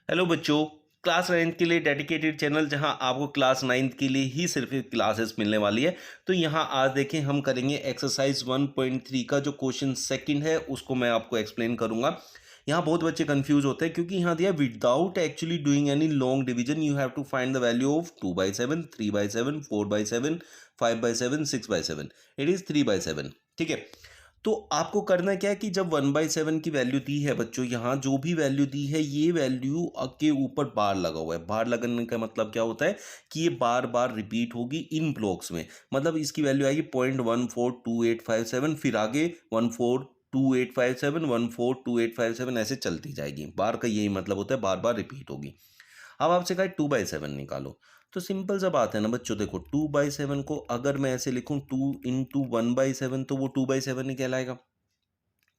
Hello बच्चों, class 9th के लिए डेडिकेटेड चैनल जहां आपको क्लास 9th के लिए ही सिर्फ क्लासेस मिलने वाली है। तो यहां आज देखें हम करेंगे एक्सरसाइज 1.3 का जो क्वेश्चन सेकंड है उसको मैं आपको एक्सप्लेन करूंगा। यहाँ बहुत बच्चे कंफ्यूज होते हैं क्योंकि यहाँ दिया without actually doing any long division you have to find the value of 2/7, 3/7, 4/7, 5/7, 6/7। It is 3/7। ठीक है, तो आपको करना क्या है कि जब 1/7 की वैल्यू दी है बच्चों, यहाँ जो भी वैल्यू दी है ये वैल्यू के ऊपर बार लगा हुआ है। बार लगाने का मतलब क्या होता है कि ये बार बार रिपीट होगी इन ब्लॉक्स में। मतलब इसकी वैल्यू आएगी 0.142857, फिर आगे 142857, 142857 ऐसे चलती जाएगी। बार का यही मतलब होता है, बार बार रिपीट होगी। अब आपसे कहा 2/7 निकालो, तो सिंपल सा बात है ना बच्चों। देखो 2/7 को अगर मैं ऐसे लिखूं 2 × 1/7 तो वो 2/7 ही कहलाएगा।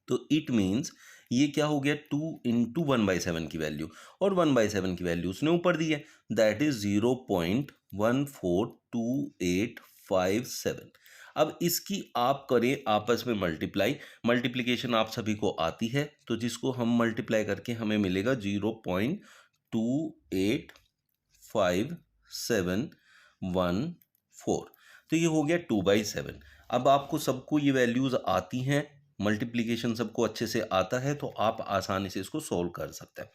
तो इट मीन्स ये क्या हो गया 2 × 1/7 की वैल्यू, और 1/7 की वैल्यू उसने ऊपर दी है, दैट इज 0.14285 अब इसकी आप करें आपस में मल्टीप्लाई। मल्टीप्लिकेशन आप सभी को आती है, तो जिसको हम मल्टीप्लाई करके हमें मिलेगा 0.28571 तो ये हो गया 2/7। अब आपको सबको ये वैल्यूज आती हैं, मल्टीप्लिकेशन सबको अच्छे से आता है, तो आप आसानी से इसको सोल्व कर सकते हैं।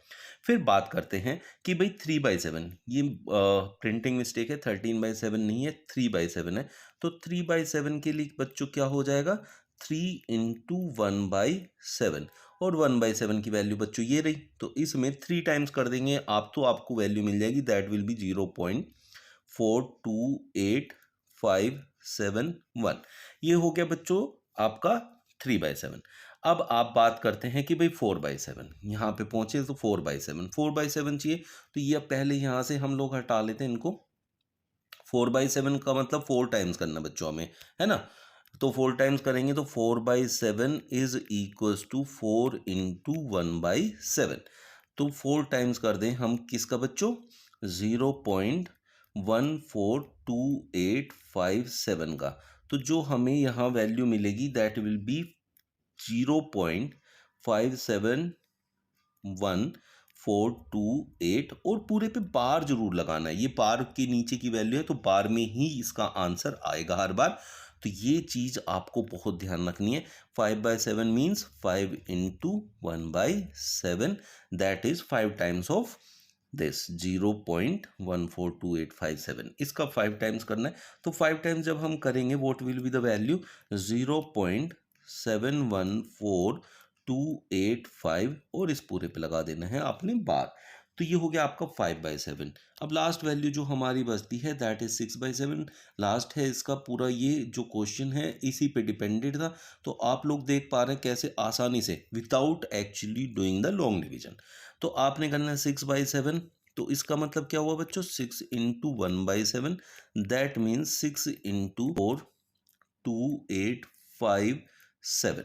फिर बात करते हैं कि भाई 3/7, ये प्रिंटिंग मिस्टेक है, 13/7 नहीं है, 3/7 है। तो 3/7 के लिए बच्चों क्या हो जाएगा 3 × 1/7, और 1/7 की वैल्यू बच्चों ये रही, तो इसमें 3 टाइम्स कर देंगे आप, तो आपको वैल्यू मिल जाएगी, दैट विल बी 0.42857 ये हो गया बच्चों आपका 3/7। अब आप बात करते हैं कि भाई 4/7, यहाँ पे पहुंचे तो 4/7 चाहिए, तो ये पहले यहाँ से हम लोग हटा लेते हैं इनको। 4/7 का मतलब 4 टाइम्स करना बच्चों हमें, है ना। तो 4 टाइम्स करेंगे तो 4/7 इज इक्वल्स टू 4 × 1/7। तो 4 टाइम्स कर दें हम किसका बच्चों 0.14285 का, तो जो हमें यहाँ वैल्यू मिलेगी दैट विल बी 0.571428, और पूरे पे बार जरूर लगाना है, ये बार के नीचे की वैल्यू है तो बार में ही इसका आंसर आएगा हर बार। तो ये चीज आपको बहुत ध्यान रखनी है। 5/7 means 5 × 1/7, that is 5 times of this 0.142857, इसका 5 टाइम्स करना है। तो 5 टाइम्स जब हम करेंगे what will be the value 0.714285, और इस पूरे पे लगा देना है आपने बार। तो ये हो गया आपका 5/7। अब लास्ट वैल्यू जो हमारी बचती है दैट इज 6/7। लास्ट है इसका पूरा, ये जो क्वेश्चन है इसी पे डिपेंडेड था। तो आप लोग देख पा रहे हैं कैसे आसानी से without actually doing the long division. तो आपने करना है 6/7, तो इसका मतलब क्या हुआ बच्चों 6 × 1/7, that means 6 × 42857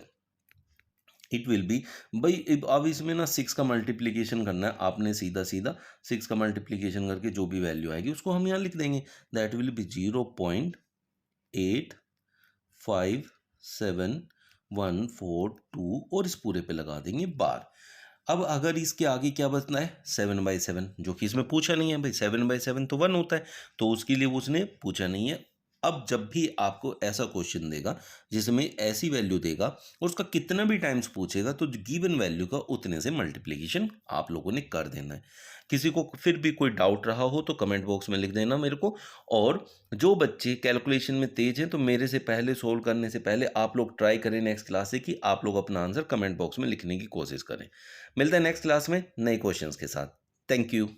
it will be. भाई अब इसमें ना 6 का मल्टीप्लिकेशन करना है आपने, सीधा सीधा 6 का मल्टीप्लिकेशन करके जो भी वैल्यू आएगी उसको हम यहाँ लिख देंगे, दैट विल बी 0.857142, और इस पूरे पे लगा देंगे बार। अब अगर इसके आगे क्या बचना है 7/7, जो कि इसमें पूछा नहीं है भाई, 7/7 तो 1 होता है, तो उसके लिए उसने पूछा नहीं है। अब जब भी आपको ऐसा क्वेश्चन देगा जिसमें ऐसी वैल्यू देगा और उसका कितना भी टाइम्स पूछेगा, तो गिवन वैल्यू का उतने से मल्टीप्लिकेशन आप लोगों ने कर देना है। किसी को फिर भी कोई डाउट रहा हो तो कमेंट बॉक्स में लिख देना मेरे को। और जो बच्चे कैलकुलेशन में तेज हैं तो मेरे से पहले सोल्व करने से पहले आप लोग ट्राई करें नेक्स्ट क्लास से कि आप लोग अपना आंसर कमेंट बॉक्स में लिखने की कोशिश करें। मिलते हैं नेक्स्ट क्लास में नए क्वेश्चंस के साथ। Thank you.